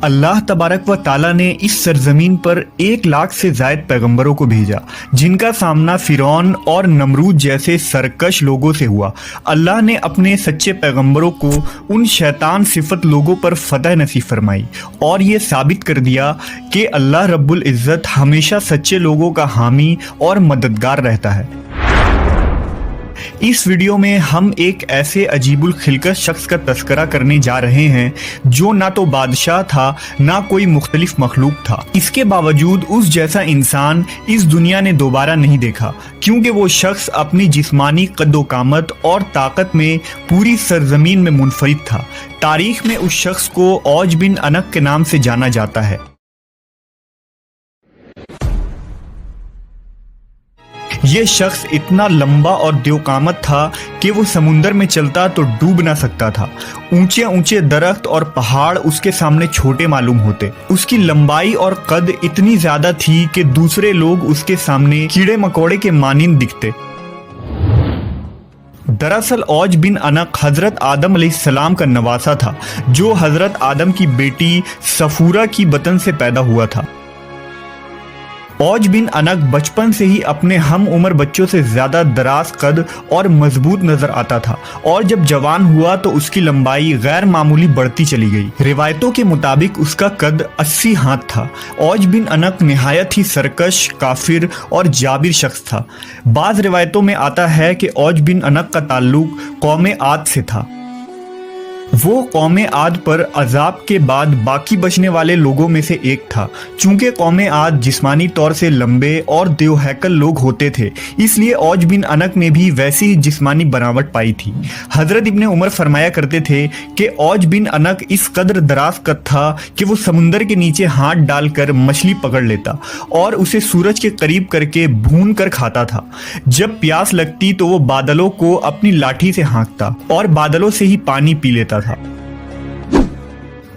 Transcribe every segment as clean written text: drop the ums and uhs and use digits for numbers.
अल्लाह तबारक व ताला ने इस सरजमीन पर 1 लाख से ज़ायद पैगंबरों को भेजा, जिनका सामना फिरौन और नमरूद जैसे सरकश लोगों से हुआ। अल्लाह ने अपने सच्चे पैगंबरों को उन शैतान सिफत लोगों पर फतह नसीब फरमाई और ये साबित कर दिया कि अल्लाह रब्बुल इज़्ज़त हमेशा सच्चे लोगों का हामी और मददगार रहता है। इस वीडियो में हम एक ऐसे अजीबुल खिलकत शख्स का तस्करा करने जा रहे हैं जो ना तो बादशाह था ना कोई मुख्तलिफ मखलूक था। इसके बावजूद उस जैसा इंसान इस दुनिया ने दोबारा नहीं देखा, क्योंकि वो शख्स अपनी जिस्मानी कद्दो-कामत और ताकत में पूरी सरजमीन में मुनफरिद था। तारीख में उस शख्स को औज बिन अनक के नाम से जाना जाता है। ये शख्स इतना लंबा और देवकामत था कि वो समुंदर में चलता तो डूब ना सकता था। ऊंचे ऊंचे दरख्त और पहाड़ उसके सामने छोटे मालूम होते। उसकी लंबाई और कद इतनी ज्यादा थी कि दूसरे लोग उसके सामने कीड़े मकोड़े के मानिंद दिखते। दरअसल औज बिन अनक हजरत आदम अलैहिस्सलाम का नवासा था, जो हजरत आदम की बेटी सफूरा की बतन से पैदा हुआ था। औज बिन अनक बचपन से ही अपने हम उम्र बच्चों से ज्यादा दराज कद और मजबूत नजर आता था और जब जवान हुआ तो उसकी लंबाई गैर मामूली बढ़ती चली गई। रिवायतों के मुताबिक उसका कद 80 हाथ था। औज बिन अनक निहायत ही सरकश, काफिर और जाबिर शख्स था। बाज रिवायतों में आता है कि औज बिन अनक का ताल्लुक कौम आद से था। वो कौम आद पर अजाब के बाद बाकी बचने वाले लोगों में से एक था। चूंकि कौम आद जिस्मानी तौर से लंबे और देवहैकल लोग होते थे, इसलिए औज बिन अनक ने भी वैसी ही जिस्मानी बनावट पाई थी। हजरत इब्ने उमर फरमाया करते थे कि औज बिन अनक इस कदर दराज कद था कि वो समुंदर के नीचे हाथ डालकर मछली पकड़ लेता और उसे सूरज के करीब करके भून कर खाता था। जब प्यास लगती तो वो बादलों को अपनी लाठी से हाँकता और बादलों से ही पानी पी लेता था।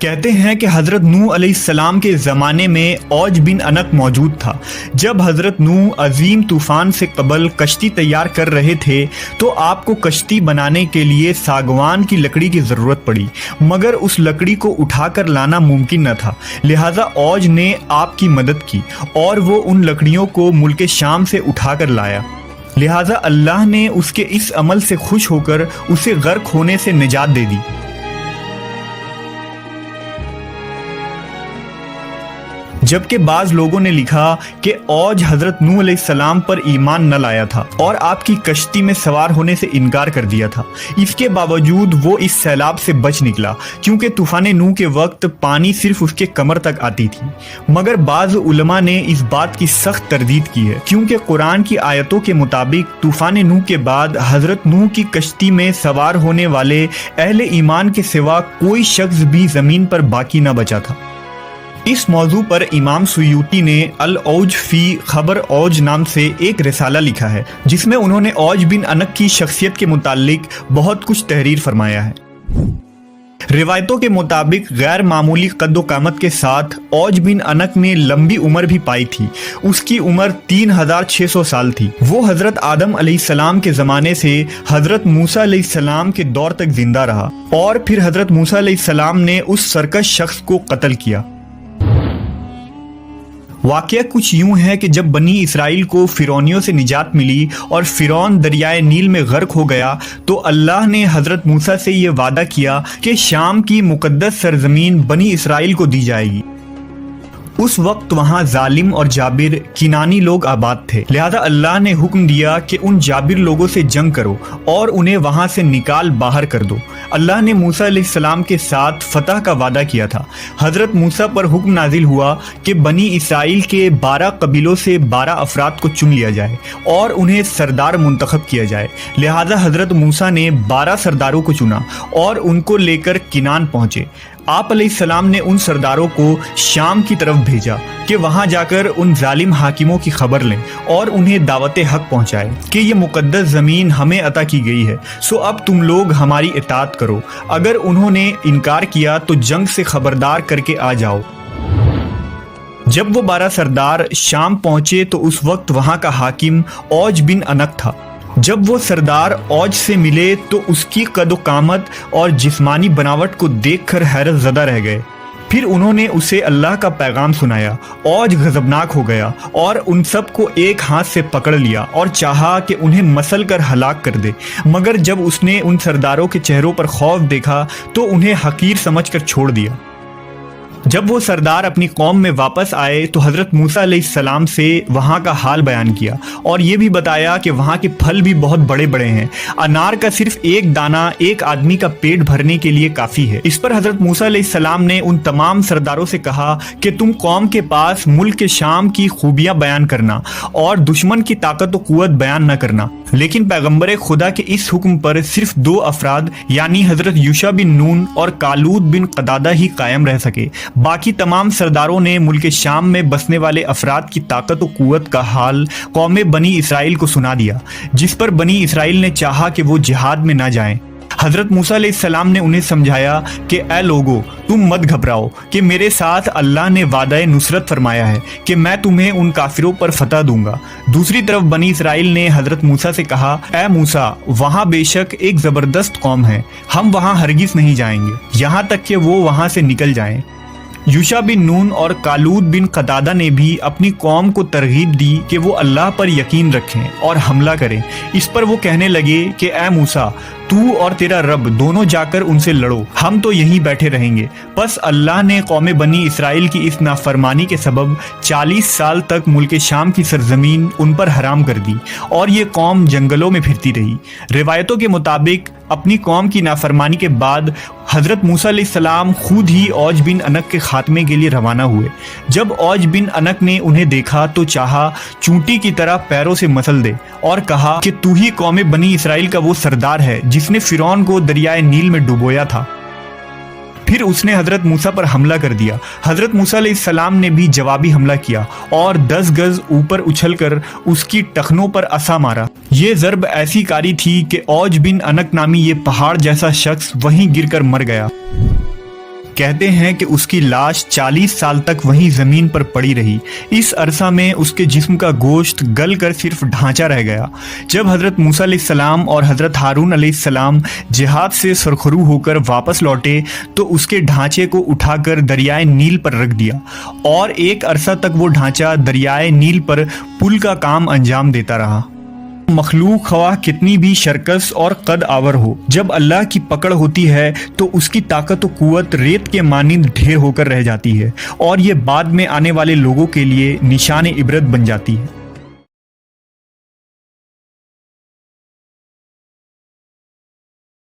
कहते हैं कि हजरत नूह अलैहिस्सलाम के ज़माने में औज बिन अनक मौजूद था। जब हजरत नूह अजीम तूफान से कबल कश्ती तैयार कर रहे थे तो आपको कश्ती बनाने के लिए सागवान की लकड़ी की ज़रूरत पड़ी, मगर उस लकड़ी को उठाकर लाना मुमकिन न था। लिहाजा औज ने आपकी मदद की और वो उन लकड़ियों को मुल्क शाम से उठाकर लाया। लिहाजा अल्लाह ने उसके इस अमल से खुश होकर उसे गर्क होने से निजात दे दी। जबकि बाज लोगों ने लिखा कि औज हजरत नूह अलैहिस्सलाम पर ईमान न लाया था और आपकी कश्ती में सवार होने से इनकार कर दिया था। इसके बावजूद वो इस सैलाब से बच निकला, क्योंकि तूफान नूह के वक्त पानी सिर्फ उसके कमर तक आती थी। मगर बाज उलमा ने इस बात की सख्त तरदीद की है, क्योंकि कुरान की आयतों के मुताबिक तूफान नूह के बाद हजरत नूह की कश्ती में सवार होने वाले अहले ईमान के सिवा कोई शख्स भी जमीन पर बाकी न बचा था। इस मौजू पर इमाम सुयूती ने अल औज फी खबर औज नाम से एक रिसाला लिखा है, जिसमें उन्होंने औज बिन अनक की शख्सियत के मुतालिक बहुत कुछ तहरीर फरमाया है। रिवायतों के मुताबिक गैर मामूली कद्दो-कामत के साथ औज बिन अनक ने लंबी उम्र भी पाई थी। उसकी उम्र 3600 साल थी। वो हजरत आदम अलैहिस्सलाम के ज़माने से हजरत मूसा अलैहिस्सलाम के दौर तक जिंदा रहा और फिर हजरत मूसा अलैहिस्सलाम ने उस सरकश शख्स को कत्ल किया। वाक़या कुछ यूं है कि जब बनी इसराइल को फिरौनियों से निजात मिली और फिरौन दरियाए नील में गर्क हो गया तो अल्लाह ने हजरत मूसा से ये वादा किया कि शाम की मुकद्दस सरजमीन बनी इसराइल को दी जाएगी। उस वक्त वहाँ जालिम और जाबिर किनानी लोग आबाद थे। लिहाजा अल्लाह ने हुक्म दिया कि उन जाबिर लोगों से जंग करो और उन्हें वहाँ से निकाल बाहर कर दो। अल्लाह ने मूसा अलैहिस्सलाम के साथ फतह का वादा किया था। हजरत मूसा पर हुक्म नाजिल हुआ कि बनी इसराइल के 12 कबीलों से 12 अफराद को चुन लिया जाए और उन्हें सरदार मुंतखब किया जाए। लिहाजा हजरत मूसा ने 12 सरदारों को चुना और उनको लेकर किनान पहुँचे। आप अलैहिस्सलाम ने उन सरदारों को शाम की तरफ भेजा कि वहां जाकर उन जालिम हाकिमों की खबर लें और उन्हें दावत हक पहुंचाए कि ये मुकद्दस ज़मीन हमें अता की गई है, सो अब तुम लोग हमारी इताअत करो। अगर उन्होंने इनकार किया तो जंग से खबरदार करके आ जाओ। जब वो 12 सरदार शाम पहुंचे तो उस वक्त वहां का हाकिम औज बिन अनक था। जब वो सरदार औज से मिले तो उसकी कदो कामत और जिस्मानी बनावट को देखकर हैरत ज़दा रह गए। फिर उन्होंने उसे अल्लाह का पैगाम सुनाया। औज गजबनाक हो गया और उन सब को एक हाथ से पकड़ लिया और चाहा कि उन्हें मसल कर हलाक कर दे, मगर जब उसने उन सरदारों के चेहरों पर खौफ देखा तो उन्हें हकीर समझकर छोड़ दिया। जब वो सरदार अपनी कौम में वापस आए तो हज़रत मूसा अलैहिस्सलाम से वहाँ का हाल बयान किया और ये भी बताया कि वहाँ के फल भी बहुत बड़े बड़े हैं। अनार का सिर्फ एक दाना एक आदमी का पेट भरने के लिए काफ़ी है। इस पर हज़रत मूसा अलैहिस्सलाम ने उन तमाम सरदारों से कहा कि तुम कौम के पास मुल्क के शाम की खूबियाँ बयान करना और दुश्मन की ताकत व कुव्वत बयान न करना। लेकिन पैगम्बर खुदा के इस हुक्म पर सिर्फ 2 अफराद यानी हज़रत यूशा बिन नून और कालूद बिन कदादा ही कायम रह सके। बाकी तमाम सरदारों ने मुल्क शाम में बसने वाले अफराद की ताकत और कुव्वत का हाल कौम बनी इसराइल को सुना दिया, जिस पर बनी इसराइल ने चाहा कि वो जिहाद में ना जाएं। हज़रत मूसा अलैहिस्सलाम ने उन्हें समझाया कि ए लोगो, तुम मत घबराओ कि मेरे साथ अल्लाह ने वादा नुसरत फरमाया है कि मैं तुम्हें उन काफिरों पर फतह दूंगा। दूसरी तरफ बनी इसराइल ने हज़रत मूसा से कहा, ए मूसा, वहाँ बेशक एक ज़बरदस्त कौम है, हम वहाँ हरगिज़ नहीं जाएंगे यहाँ तक कि वो वहाँ से निकल जाएं। यूशा बिन नून और कालूद बिन कतादा ने भी अपनी कौम को तरगीब दी कि वो अल्लाह पर यकीन रखें और हमला करें। इस पर वो कहने लगे कि ए मूसा, तू और तेरा रब दोनों जाकर उनसे लड़ो, हम तो यहीं बैठे रहेंगे। बस अल्लाह ने कौम बनी इसराइल की इस नाफरमानी के सबब 40 साल तक मुल्क शाम की सरजमीन उन पर हराम कर दी और ये कौम जंगलों में फिरती रही। रिवायतों के मुताबिक अपनी कौम की नाफरमानी के बाद हज़रत मूसा अलैहिस्सलाम खुद ही औज बिन अनक के खात्मे के लिए रवाना हुए। जब औज बिन अनक ने उन्हें देखा तो चाहा चूंटी की तरह पैरों से मसल दे और कहा कि तू ही कौम बनी इसराइल का वो सरदार है जिसने फिरौन को दरियाए नील में डुबोया था। फिर उसने हज़रत मूसा पर हमला कर दिया। हज़रत मूसा अलैहिस्सलाम ने भी जवाबी हमला किया और 10 गज ऊपर उछलकर उसकी टखनों पर असा मारा। ये ज़रब ऐसी कारी थी कि औज बिन अनक नामी ये पहाड़ जैसा शख्स वहीं गिरकर मर गया। कहते हैं कि उसकी लाश 40 साल तक वहीं ज़मीन पर पड़ी रही। इस अरसा में उसके जिस्म का गोश्त गल कर सिर्फ ढांचा रह गया। जब हज़रत मूसा अलैहिस्सलाम और हज़रत हारून अलैहिस्सलाम जिहाद से सरखरू होकर वापस लौटे तो उसके ढांचे को उठाकर दरियाए नील पर रख दिया और एक अरसा तक वो ढांचा दरियाए नील पर पुल का काम अंजाम देता रहा। मखलूक ख्वाह कितनी भी शरकस और कद आवर हो, जब अल्लाह की पकड़ होती है तो उसकी ताकत व कुव्वत रेत के मानिंद ढेर होकर रह जाती है और ये बाद में आने वाले लोगों के लिए निशान इबरत बन जाती है।